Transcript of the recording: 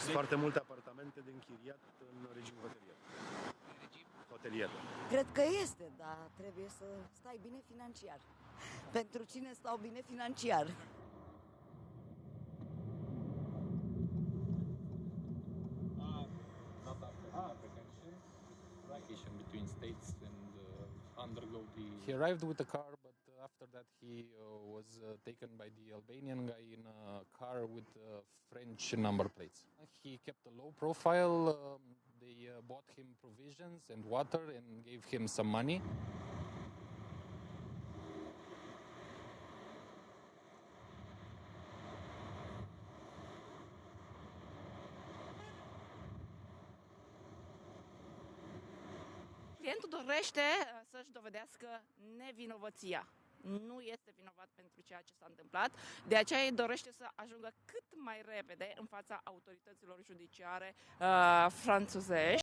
Sunt foarte multe apartamente de închiriat în regim hotelier. Hotelier. Cred că este, dar trebuie să stai bine financiar. Pentru cine stau bine financiar? Not after the apprehension, vacation between states and undergo the. He arrived with a car, but after that he was taken by the Albanian guy in a car with French number plates. He kept a low profile. They bought him provisions and water and gave him some money. Clientul dorește să-și dovedească nevinovăția. Nu este vinovat pentru ceea ce s-a întâmplat, de aceea dorește să ajungă cât mai repede în fața autorităților judiciare franțuzești.